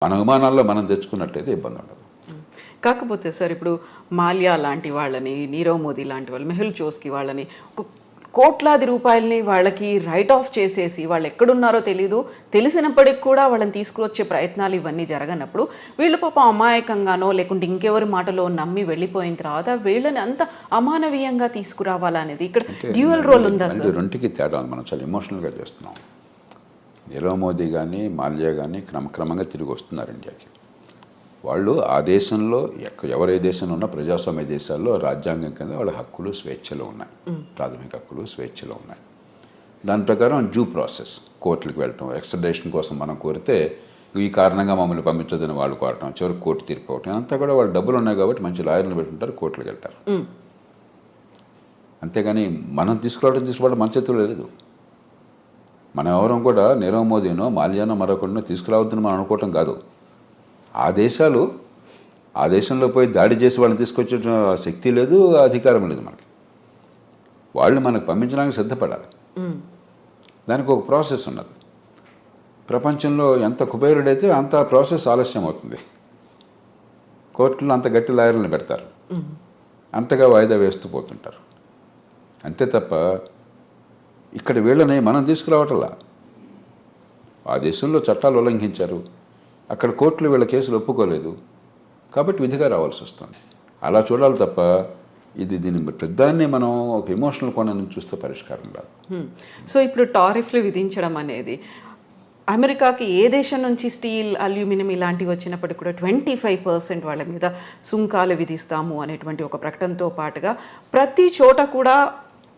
మన అనుమానాల్లో మనం తెచ్చుకున్నట్లయితే ఇబ్బంది ఉండదు. కాకపోతే సార్ ఇప్పుడు మాల్యా లాంటి వాళ్ళని, నీరవ్ మోదీ లాంటి వాళ్ళు, మెహుల్ చోస్కి వాళ్ళని కోట్లాది రూపాయలని వాళ్ళకి రైట్ ఆఫ్ చేసేసి వాళ్ళు ఎక్కడున్నారో తెలీదు, తెలిసినప్పటికి కూడా వాళ్ళని తీసుకువచ్చే ప్రయత్నాలు ఇవన్నీ జరగనప్పుడు వీళ్ళు పాపం అమాయకంగానో లేకుంటే ఇంకెవరి మాటలో నమ్మి వెళ్ళిపోయిన తర్వాత వీళ్ళని అంత అమానవీయంగా తీసుకురావాలనేది ఇక్కడ డ్యూయల్ రోల్ ఉందా సార్? రెండుకి తేడా మనం చాలా ఎమోషనల్గా చేస్తున్నాం. నీరవ్ మోదీ కానీ మాల్యా కానీ క్రమక్రమంగా తిరిగి వస్తున్నారు ఇండియాకి. వాళ్ళు ఆ దేశంలో ఎవరే దేశంలో ఉన్నా ప్రజాస్వామ్య దేశాల్లో రాజ్యాంగం కింద వాళ్ళ హక్కులు స్వేచ్ఛలు ఉన్నాయి, ప్రాథమిక హక్కులు స్వేచ్ఛలు ఉన్నాయి. దాని ప్రకారం డ్యూ ప్రాసెస్, కోర్టులకు వెళ్ళటం, ఎక్స్ట్రడిషన్ కోసం మనం కోరితే ఈ కారణంగా మమ్మల్ని పంపించదని వాళ్ళు కోరటం, చివరికి కోర్టు తీర్పు అవటం, అంతా కూడా వాళ్ళు డబ్బులు ఉన్నాయి కాబట్టి మంచి లాయర్లు పెట్టుకుంటారు, కోర్టులకు వెళ్తారు. అంతేగాని మనం తీసుకోవడం మన చేతుల్లో లేదు. మనం ఎవరం కూడా నీరవ్ మోదీనో మాల్యానో మరొకరినో తీసుకురావద్దని మనం అనుకోవటం కాదు. ఆ దేశంలో పోయి దాడి చేసి వాళ్ళని తీసుకొచ్చే శక్తి లేదు, అధికారం లేదు మనకి. వాళ్ళు మనకు పంపించడానికి సిద్ధపడాలి. దానికి ఒక ప్రాసెస్ ఉన్నది. ప్రపంచంలో ఎంత కుబేరుడైతే అంత ప్రాసెస్ ఆలస్యం అవుతుంది. కోర్టులో అంత గట్టి లాయర్లను పెడతారు, అంతగా వాయిదా వేస్తూ పోతుంటారు. అంతే తప్ప ఇక్కడ వీళ్ళని మనం తీసుకురావటంలా. ఆ దేశంలో చట్టాలు ఉల్లంఘించారు, అక్కడ కోర్టులు వీళ్ళ కేసులు ఒప్పుకోలేదు కాబట్టి విధిగా రావాల్సి వస్తుంది. అలా చూడాలి తప్ప దీని పెద్దాన్ని మనం ఒక ఎమోషనల్ కోణం నుంచి చూస్తే పరిష్కారం రాదు. సో ఇప్పుడు టారిఫ్లు విధించడం అనేది అమెరికాకి ఏ దేశం నుంచి స్టీల్, అల్యూమినియం ఇలాంటివి వచ్చినప్పటికీ కూడా 25% వాళ్ళ మీద సుంకాలు విధిస్తాము అనేటువంటి ఒక ప్రకటనతో పాటుగా ప్రతి చోట కూడా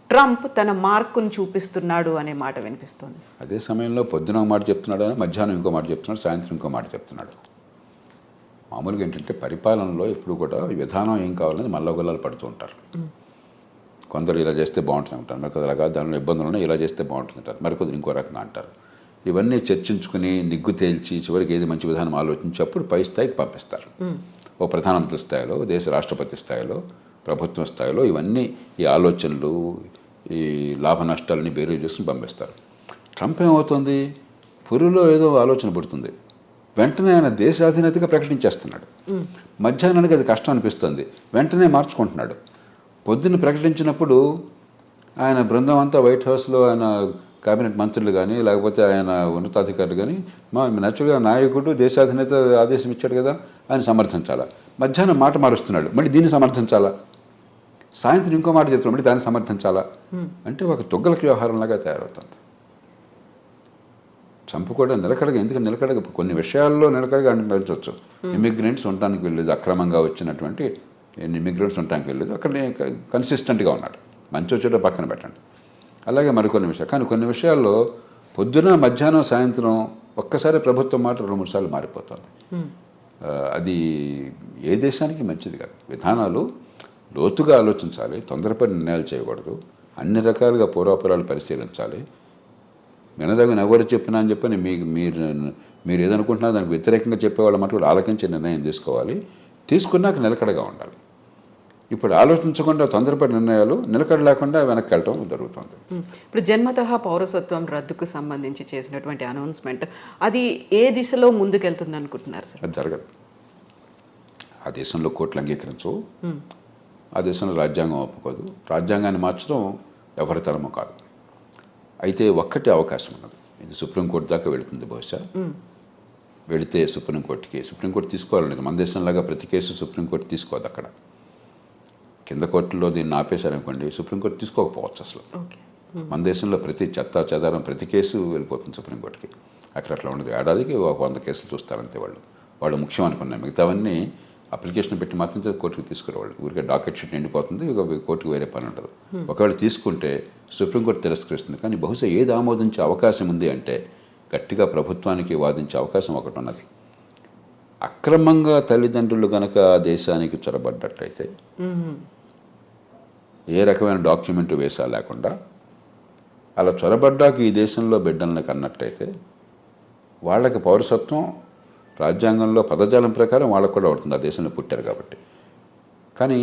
ట్రంప్ తన మార్కును చూపిస్తున్నాడు అనే మాట వినిపిస్తుంది. అదే సమయంలో పొద్దున ఒక మాట చెప్తున్నాడు, మధ్యాహ్నం ఇంకో మాట చెప్తున్నాడు, సాయంత్రం ఇంకో మాట చెప్తున్నాడు. మామూలుగా ఏంటంటే పరిపాలనలో ఎప్పుడు కూడా విధానం ఏం కావాలని మల్లగొల్లాలు పడుతూ ఉంటారు. కొందరు ఇలా చేస్తే బాగుంటుంది అంటారు, మరికొందరు అలాగా దానిలో ఇబ్బందులు ఉన్నాయి, ఇలా చేస్తే బాగుంటుంది అంటారు, మరికొందరు ఇంకో రకంగా అంటారు. ఇవన్నీ చర్చించుకుని నిగ్గు తేల్చి చివరికి ఏది మంచి విధానం ఆలోచించి అప్పుడు పై స్థాయికి పంపిస్తారు. ఓ ప్రధానమంత్రి స్థాయిలో, దేశ రాష్ట్రపతి స్థాయిలో, ప్రభుత్వం స్థాయిలో ఇవన్నీ ఈ ఆలోచనలు, ఈ లాభ నష్టాలని బేరీ చేసుకుని పంపిస్తారు. ట్రంప్ ఏమవుతుంది, పురిలో ఏదో ఆలోచన పుడుతుంది, వెంటనే ఆయన దేశాధినేతగా ప్రకటించేస్తున్నాడు. మధ్యాహ్నానికి అది కష్టం అనిపిస్తుంది, వెంటనే మార్చుకుంటున్నాడు. పొద్దున్న ప్రకటించినప్పుడు ఆయన బృందం అంతా వైట్ హౌస్లో ఆయన కేబినెట్ మంత్రులు కానీ లేకపోతే ఆయన ఉన్నతాధికారులు కానీ నేచురల్గా నాయకుడు దేశాధినేత ఆదేశం ఇచ్చాడు కదా ఆయన సమర్థించాలా. మధ్యాహ్నం మాట మారుస్తున్నాడు, మళ్ళీ దీన్ని సమర్థించాలా. సాయంత్రం ఇంకో మాట చెప్తున్నాడు, మళ్ళీ దాన్ని సమర్థించాలా. అంటే ఒక తొగ్గలకి వ్యవహారంలాగా తయారవుతుంది. ట్రంప్ కూడా నిలకడగా, ఎందుకంటే నిలకడగా కొన్ని విషయాల్లో నిలకడగా నడిచవచ్చు. ఇమిగ్రెంట్స్ ఉండటానికి వెళ్ళలేదు, అక్రమంగా వచ్చినటువంటి ఇమిగ్రెంట్స్ ఉండటానికి వెళ్ళలేదు, అక్కడ కన్సిస్టెంట్గా ఉన్నాడు. మంచి వచ్చేటో పక్కన పెట్టండి. అలాగే మరికొన్ని విషయాలు, కానీ కొన్ని విషయాల్లో పొద్దున మధ్యాహ్నం సాయంత్రం ఒక్కసారి ప్రభుత్వం మాట 2-3 సార్లు మారిపోతుంది. అది ఏ దేశానికి మంచిది కాదు. విధానాలు లోతుగా ఆలోచించాలి, తొందరపడి నిర్ణయాలు చేయకూడదు, అన్ని రకాలుగా పూర్వాపరాలు పరిశీలించాలి. వినదగిన ఎవరు చెప్పినా అని చెప్పని మీరు ఏదనుకుంటున్నా దానికి వ్యతిరేకంగా చెప్పేవాళ్ళ మటుకు ఆలోచించి నిర్ణయం తీసుకోవాలి. తీసుకున్నాక నిలకడగా ఉండాలి. ఇప్పుడు ఆలోచించకుండా తొందరపడి నిర్ణయాలు, నిలకడ లేకుండా వెనక్కి వెళ్ళటం జరుగుతుంది. ఇప్పుడు జన్మతః పౌరసత్వం రద్దుకు సంబంధించి చేసినటువంటి అనౌన్స్మెంట్ అది ఏ దిశలో ముందుకెళ్తుంది అనుకుంటున్నారు సార్? అది జరగదు. ఆ దేశంలో కోర్టులు అంగీకరించవు, ఆ దేశంలో రాజ్యాంగం ఒప్పుకోదు. రాజ్యాంగాన్ని మార్చడం ఎవరి తరమో కాదు. అయితే ఒక్కటి అవకాశం ఉన్నది, ఇది సుప్రీంకోర్టు దాకా వెళుతుంది. బహుశా వెళితే సుప్రీంకోర్టు తీసుకోవాలనేది. మన దేశంలాగా ప్రతి కేసు సుప్రీంకోర్టు తీసుకోదు. అక్కడ కింద కోర్టులో దీన్ని ఆపేశారనుకోండి, సుప్రీంకోర్టు తీసుకోకపోవచ్చు అసలు. మన దేశంలో ప్రతి చెత్త చెదారం ప్రతి కేసు వెళ్ళిపోతుంది సుప్రీంకోర్టుకి. అక్కడ అట్లా ఉండదు. ఏడాదికి 100 కేసులు చూస్తారంతే. వాళ్ళు ముఖ్యం అనుకున్నాయి, మిగతావన్నీ అప్లికేషన్ పెట్టి మాత్రం కోర్టుకు తీసుకురావాలి. ఊరికే డాకెట్ షీట్ నిండిపోతుంది, కోర్టుకు వేరే పని ఉండదు. ఒకవేళ తీసుకుంటే సుప్రీంకోర్టు తిరస్కరిస్తుంది. కానీ బహుశా ఏది ఆమోదించే అవకాశం ఉంది అంటే గట్టిగా ప్రభుత్వానికి వాదించే అవకాశం ఒకటి ఉన్నది. అక్రమంగా తల్లిదండ్రులు కనుక దేశానికి చొరబడ్డట్టయితే, ఏ రకమైన డాక్యుమెంట్ వేసా లేకుండా అలా చొరబడ్డాక ఈ దేశంలో బిడ్డలను కన్నట్టయితే వాళ్ళకి పౌరసత్వం రాజ్యాంగంలో పదజాలం ప్రకారం వాళ్ళకు కూడా అవుతుంది, ఆ దేశంలో పుట్టారు కాబట్టి. కానీ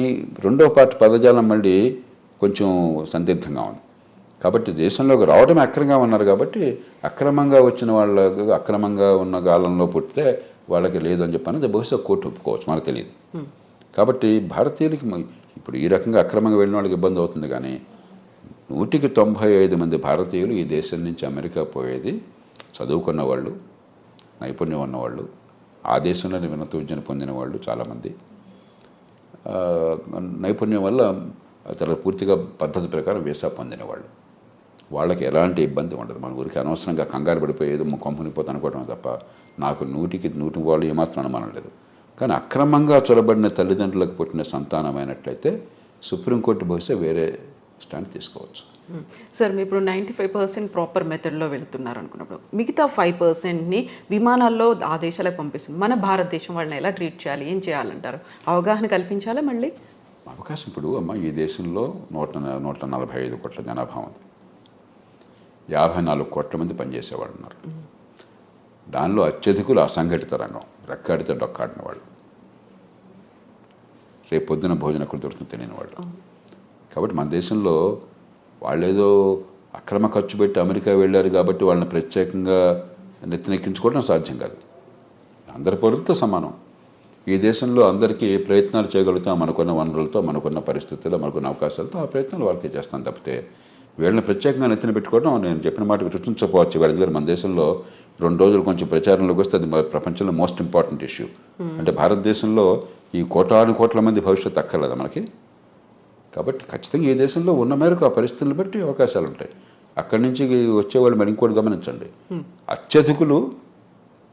రెండో పార్టీ పదజాలం మళ్ళీ కొంచెం సందిగ్ధంగా ఉంది. కాబట్టి దేశంలోకి రావడమే అక్రమంగా ఉన్నారు కాబట్టి అక్రమంగా వచ్చిన వాళ్ళకు, అక్రమంగా ఉన్న కాలంలో పుట్టితే వాళ్ళకి లేదని చెప్పని అది బహుశా కోర్టు ఒప్పుకోవచ్చు, మనకు తెలియదు. కాబట్టి భారతీయులకి ఇప్పుడు ఈ రకంగా అక్రమంగా వెళ్ళిన వాళ్ళకి ఇబ్బంది అవుతుంది, కానీ 195 మంది భారతీయులు ఈ దేశం నుంచి అమెరికా పోయేది చదువుకున్న వాళ్ళు, నైపుణ్యం ఉన్నవాళ్ళు, ఆ దేశంలోనే ఉన్నత విద్యను పొందిన వాళ్ళు చాలామంది, నైపుణ్యం వల్ల చాలా పూర్తిగా పద్ధతి ప్రకారం వీసా పొందిన వాళ్ళు. వాళ్ళకి ఎలాంటి ఇబ్బంది ఉండదు. మన ఊరికి అనవసరంగా కంగారు పడిపోయేది కంపెనీపోతే అనుకోవడం తప్ప నాకు 100కి వాళ్ళు ఏమాత్రం అనుమానం లేదు. కానీ అక్రమంగా చొరబడిన తల్లిదండ్రులకు పుట్టిన సంతానమైనట్లయితే సుప్రీంకోర్టు బహుశా వేరే స్టాండ్ తీసుకోవచ్చు. సార్ మీరు ఇప్పుడు 95% ప్రాపర్ మెథడ్లో వెళుతున్నారు అనుకున్నప్పుడు మిగతా 5%ని విమానాల్లో ఆ దేశాలకు పంపిస్తుంది. మన భారతదేశం వాళ్ళని ఎలా ట్రీట్ చేయాలి, ఏం చేయాలంటారు? అవగాహన కల్పించాలా? మళ్ళీ అవకాశం ఇప్పుడు ఈ దేశంలో 145 కోట్ల జనాభా ఉంది. 54 కోట్ల మంది పనిచేసేవాళ్ళు ఉన్నారు. దానిలో అత్యధికులు అసంఘటిత రంగం, రెక్కాడితే డొక్కాడిన వాళ్ళు, రేపు పొద్దున భోజనం ఎక్కడ దొరుకుతుంది తెలియని వాళ్ళు. కాబట్టి మన దేశంలో వాళ్ళేదో అక్రమ ఖర్చు పెట్టి అమెరికా వెళ్ళారు కాబట్టి వాళ్ళని ప్రత్యేకంగా నెత్తినెక్కించుకోవడం సాధ్యం కాదు. అందరి పౌరులతో సమానం. ఈ దేశంలో అందరికీ ప్రయత్నాలు చేయగలుగుతాం, మనకున్న వనరులతో, మనకున్న పరిస్థితుల్లో, మనకున్న అవకాశాలతో ఆ ప్రయత్నాలు వాళ్ళకి చేస్తాం తప్పితే వీళ్ళని ప్రత్యేకంగా నెత్తిన పెట్టుకోవడం నేను చెప్పిన మాటకు రుచించకపోవచ్చు. ఎందుకంటే మన దేశంలో 2 రోజులు కొంచెం ప్రచారంలోకి వస్తే అది ప్రపంచంలో మోస్ట్ ఇంపార్టెంట్ ఇష్యూ. అంటే భారతదేశంలో ఈ కోట్ల మంది భవిష్యత్తు అక్కర్లేదా మనకి? కాబట్టి ఖచ్చితంగా ఈ దేశంలో ఉన్న మేరకు ఆ పరిస్థితులను బట్టి అవకాశాలు ఉంటాయి. అక్కడి నుంచి వచ్చేవాళ్ళు మరి ఇంకోటి గమనించండి, అత్యధికులు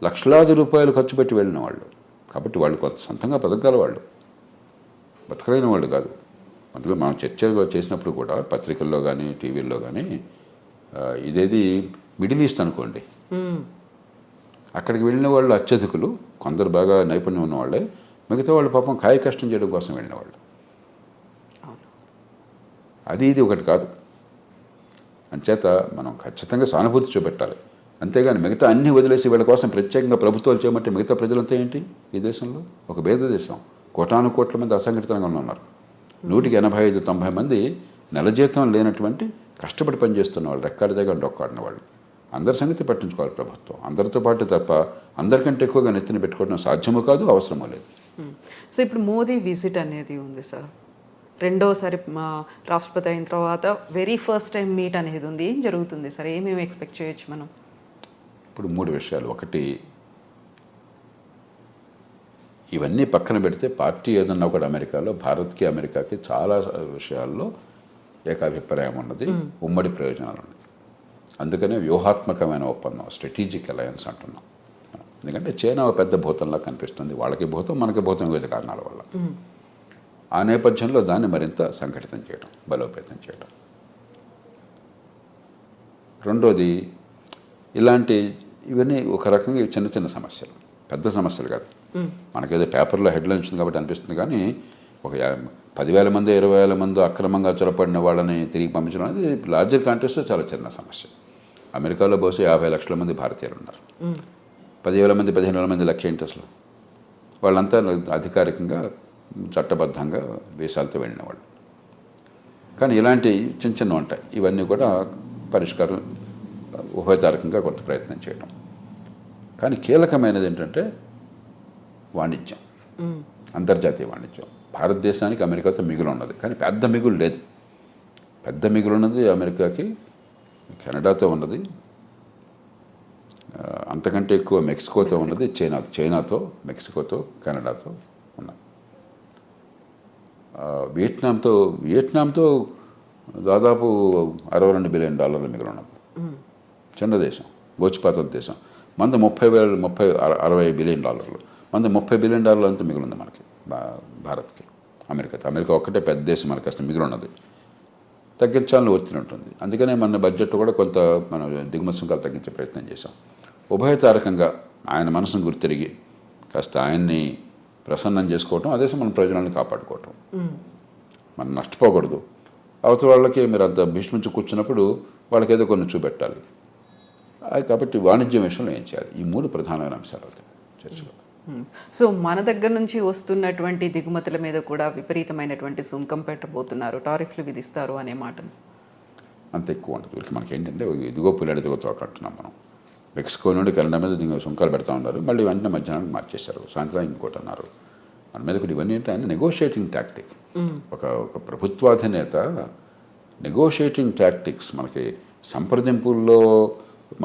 లక్షలాది రూపాయలు ఖర్చు పెట్టి వెళ్ళిన వాళ్ళు. కాబట్టి వాళ్ళు కొంత సొంతంగా బతకగల వాళ్ళు, బతకలేని వాళ్ళు కాదు. అందులో మనం చర్చ చేసినప్పుడు కూడా పత్రికల్లో కానీ టీవీల్లో కానీ ఇదేది మిడిల్ ఈస్ట్ అనుకోండి, అక్కడికి వెళ్ళిన వాళ్ళు అత్యధికులు, కొందరు బాగా నైపుణ్యం ఉన్నవాళ్ళే, మిగతా వాళ్ళు పాపం కాయ కష్టం చేయడం కోసం వెళ్ళిన వాళ్ళు. అది ఇది ఒకటి కాదు. అంచేత మనం ఖచ్చితంగా సానుభూతి చూపెట్టాలి. అంతేగాని మిగతా అన్ని వదిలేసి వీళ్ళ కోసం ప్రత్యేకంగా ప్రభుత్వాలు చేయమంటే మిగతా ప్రజలంతా ఏంటి? ఈ దేశంలో ఒక భేద దేశం, కోట్ల మంది అసంఘటితంగా ఉన్నారు. 185-90 మంది నెల జీతం లేనటువంటి కష్టపడి పనిచేస్తున్న వాళ్ళు, రెక్కాడి దగ్గర డొక్కాడిన వాళ్ళు. అందరి సంగతి పట్టించుకోవాలి ప్రభుత్వం. అందరితో పాటు తప్ప అందరికంటే ఎక్కువగా నెత్తిన పెట్టుకోవడం సాధ్యమూ కాదు, అవసరమూ లేదు. సో ఇప్పుడు మోదీ విజిట్ అనేది ఉంది సార్, రెండోసారి రాష్ట్రపతి అయిన తర్వాత వెరీ ఫస్ట్ టైం మీట్ అనేది ఉంది. ఏం జరుగుతుంది సార్? ఏమేమి ఎక్స్పెక్ట్ చేయొచ్చు మనం? ఇప్పుడు 3 విషయాలు. ఒకటి, ఇవన్నీ పక్కన పెడితే పార్టీ ఏదన్నా ఒకటి అమెరికాలో భారత్కి అమెరికాకి చాలా విషయాల్లో ఏకాభిప్రాయం ఉన్నది, ఉమ్మడి ప్రయోజనాలు ఉన్నాయి. అందుకనే వ్యూహాత్మకమైన ఒప్పందం, స్ట్రాటజిక్ అలయన్స్ అంటున్నాం. ఎందుకంటే చైనా పెద్ద భూతంలా కనిపిస్తుంది, వాళ్ళకి భూతం, మనకి భూతం, వివిధ కారణాల వల్ల. ఆ నేపథ్యంలో దాన్ని మరింత సంఘటితం చేయడం, బలోపేతం చేయడం. రెండోది, ఇవన్నీ ఒక రకంగా చిన్న చిన్న సమస్యలు, పెద్ద సమస్యలు కాదు. మనకేదో పేపర్లో హెడ్లైన్ వచ్చింది కాబట్టి అనిపిస్తుంది, కానీ ఒక 10,000 మంది 20,000 మంది అక్రమంగా చొరపడిన వాళ్ళని తిరిగి పంపించడం అనేది లార్జర్ కాంటెక్స్ట్లో చాలా చిన్న సమస్య. అమెరికాలో బహుశా 50 లక్షల మంది భారతీయులు ఉన్నారు. 10,000 మంది 15,000 మంది లెక్క ఏంటి అసలు? వాళ్ళంతా అధికారికంగా చట్టబద్ధంగా వీసాలతో వెళ్ళిన వాళ్ళు. కానీ ఇలాంటి చిన్న చిన్న ఉంటాయి. ఇవన్నీ కూడా పరిష్కారం ఉభయతారకంగా కొంత ప్రయత్నం చేయడం. కానీ కీలకమైనది ఏంటంటే వాణిజ్యం, అంతర్జాతీయ వాణిజ్యం. భారతదేశానికి అమెరికాతో మిగులు ఉన్నది, కానీ పెద్ద మిగులు లేదు. పెద్ద మిగులు ఉన్నది అమెరికాకి కెనడాతో ఉన్నది, అంతకంటే ఎక్కువ మెక్సికోతో ఉన్నది, చైనాతో, మెక్సికోతో, కెనడాతో ఉన్నది. వియట్నాంతో దాదాపు $62 బిలియన్ మిగులు ఉన్నది. చిన్న దేశం, గోచిపాత దేశం. మంది 60 బిలియన్ డాలర్లు, మంది $30 బిలియన్ అంతా మిగులుంది మనకి, భారత్కి. అమెరికా ఒక్కటే పెద్ద దేశం, మనకి అసలు మిగులు ఉన్నది. తగ్గించాలని ఒత్తిడి ఉంటుంది. అందుకనే మన బడ్జెట్ కూడా కొంత మనం దిగుమతి సుంకాలు తగ్గించే ప్రయత్నం చేశాం. ఉభయతారకంగా ఆయన మనసును గుర్తిరిగి కాస్త ఆయన్ని ప్రసన్నం చేసుకోవటం, అదే మన ప్రయోజనాలను కాపాడుకోవటం. మనం నష్టపోకూడదు. అవతల వాళ్ళకి మీరు అంత భీష్మించి కూర్చున్నప్పుడు వాళ్ళకి ఏదో కొన్ని చూపెట్టాలి. కాబట్టి వాణిజ్యం విషయంలో ఏం చేయాలి? ఈ 3 ప్రధానమైన అంశాలు అవుతాయి చర్చలో. సో మన దగ్గర నుంచి వస్తున్నటువంటి దిగుమతుల మీద కూడా విపరీతమైనటువంటి సుంకం పెట్టబోతున్నారు, టారిఫ్లు విధిస్తారు అనే మాట అంత ఎక్కువ ఉంటుంది. మనకి ఏంటంటే ఇదిగో పుల్లడి దిగుతో కట్టున్నాం మనం. మెక్సికో నుండి కెనడా మీద దీనికి సుంకాలు పెడతా ఉన్నారు, మళ్ళీ వెంటనే మధ్యాహ్నానికి మార్చేశారు, సాయంత్రం ఇంకోటి అన్నారు. మన మీద కూడా ఇవన్నీ ఏంటి ఆయన నెగోషియేటింగ్ టాక్టిక్. ఒక ప్రభుత్వాధినేత నెగోషియేటింగ్ టాక్టిక్స్, మనకి సంప్రదింపుల్లో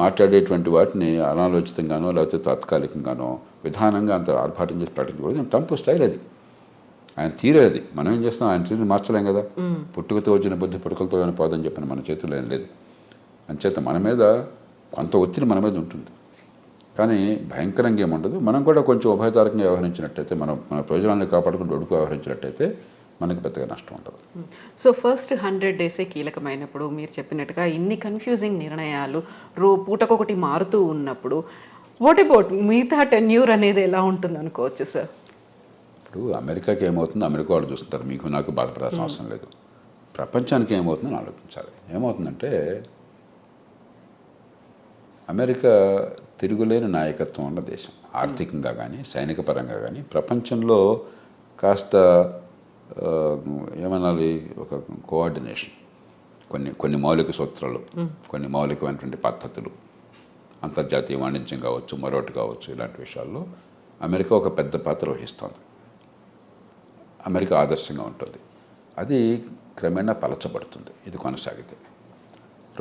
మాట్లాడేటువంటి వాటిని అనాలోచితంగానో లేకపోతే తాత్కాలికంగానో విధానంగా అంత ఆర్భాటం చేసి ప్రకటించకూడదు. ట్రంప్ స్టైల్ అది, ఆయన తీరే అది. మనం ఏం చేస్తాం, ఆయన తీరుని మార్చలేం కదా. పుట్టుకతో వచ్చిన బుద్ధి పుట్టుకలతో పోదని చెప్పిన మన చేతుల్లో ఏం లేదు. అంచేత మన మీద కొంత ఒత్తిడి మన మీద ఉంటుంది, కానీ భయంకరంగా ఏముండదు. మనం కూడా కొంచెం ఉభయతారకంగా వ్యవహరించినట్టయితే, మన ప్రయోజనాన్ని కాపాడుకుంటూ ఒడుకు వ్యవహరించినట్టయితే మనకి పెద్దగా నష్టం ఉండదు. సో ఫస్ట్ 100 డేసే కీలకమైనప్పుడు మీరు చెప్పినట్టుగా ఇన్ని కన్ఫ్యూజింగ్ నిర్ణయాలు పూటకొకటి మారుతూ ఉన్నప్పుడు వాట్ అబౌట్ మిగతా టెన్యూర్ అనేది ఎలా ఉంటుంది అనుకోవచ్చు సార్? ఇప్పుడు అమెరికాకి ఏమవుతుందో అమెరికా వాళ్ళు చూస్తుంటారు, మీకు నాకు బాధపడాల్సిన అవసరం లేదు. ప్రపంచానికి ఏమవుతుందని ఆలోచించాలి. ఏమవుతుందంటే అమెరికా తిరుగులేని నాయకత్వం ఉన్న దేశం, ఆర్థికంగా కానీ సైనిక పరంగా కానీ. ప్రపంచంలో కాస్త ఏమనాలి, ఒక కోఆర్డినేషన్, కొన్ని మౌలిక సూత్రాలు, కొన్ని మౌలికమైనటువంటి పద్ధతులు, అంతర్జాతీయ వాణిజ్యం కావచ్చు, మరొకటి కావచ్చు, ఇలాంటి విషయాల్లో అమెరికా ఒక పెద్ద పాత్ర వహిస్తోంది. అమెరికా ఆదర్శంగా ఉంటుంది. అది క్రమేణా పలచబడుతుంది ఇది కొనసాగితే.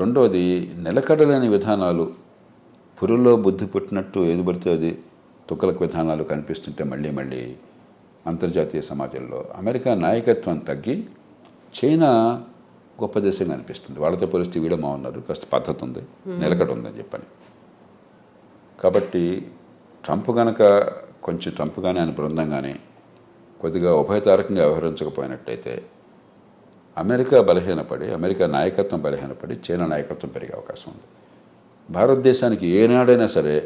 రెండవది, నిలకడలేని విధానాలు, పురుల్లో బుద్ధి పుట్టినట్టు ఏది పడితే అది తుక్కలకు విధానాలు కనిపిస్తుంటే మళ్ళీ మళ్ళీ అంతర్జాతీయ సమాజంలో అమెరికా నాయకత్వం తగ్గి చైనా గొప్ప దేశంగా అనిపిస్తుంది. వాళ్ళతో పోలిస్తే వీళ్ళు ఉన్నారు, కాస్త పద్ధతి ఉంది, నిలకడ ఉందని చెప్పని. కాబట్టి ట్రంప్ కానీ ఆయన బృందం కానీ కొద్దిగా ఉభయతారకంగా వ్యవహరించకపోయినట్టయితే అమెరికా బలహీనపడి, అమెరికా నాయకత్వం బలహీనపడి చైనా నాయకత్వం పెరిగే అవకాశం ఉంది. భారతదేశానికి ఏనాడైనా సరే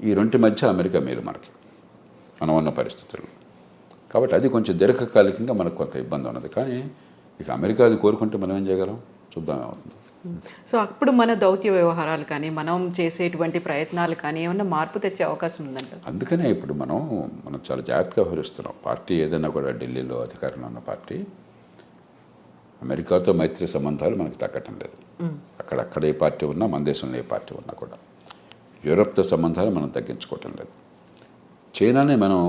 ఈ రెంటి మధ్య అమెరికా మేలు మనకి, మనం ఉన్న పరిస్థితుల్లో. కాబట్టి అది కొంచెం దీర్ఘకాలికంగా మనకు కొంత ఇబ్బంది ఉన్నది. కానీ ఇక అమెరికా అది కోరుకుంటే మనం ఏం చేయగలం, చూద్దాం ఏమవుతుంది. సో అప్పుడు మన దౌత్య వ్యవహారాలు కానీ మనం చేసేటువంటి ప్రయత్నాలు కానీ ఏమన్నా మార్పు తెచ్చే అవకాశం ఉందంట. అందుకనే ఇప్పుడు మనం చాలా జాగ్రత్తగా వ్యవహరిస్తున్నాం. పార్టీ ఏదైనా కూడా ఢిల్లీలో అధికారంలో ఉన్న పార్టీ అమెరికాతో మైత్రి సంబంధాలు మనకు తగ్గటం లేదు. అక్కడ ఏ పార్టీ ఉన్నా, మన దేశంలో ఏ పార్టీ ఉన్నా కూడా యూరప్తో సంబంధాలు మనం తగ్గించుకోవటం లేదు. చైనాని మనం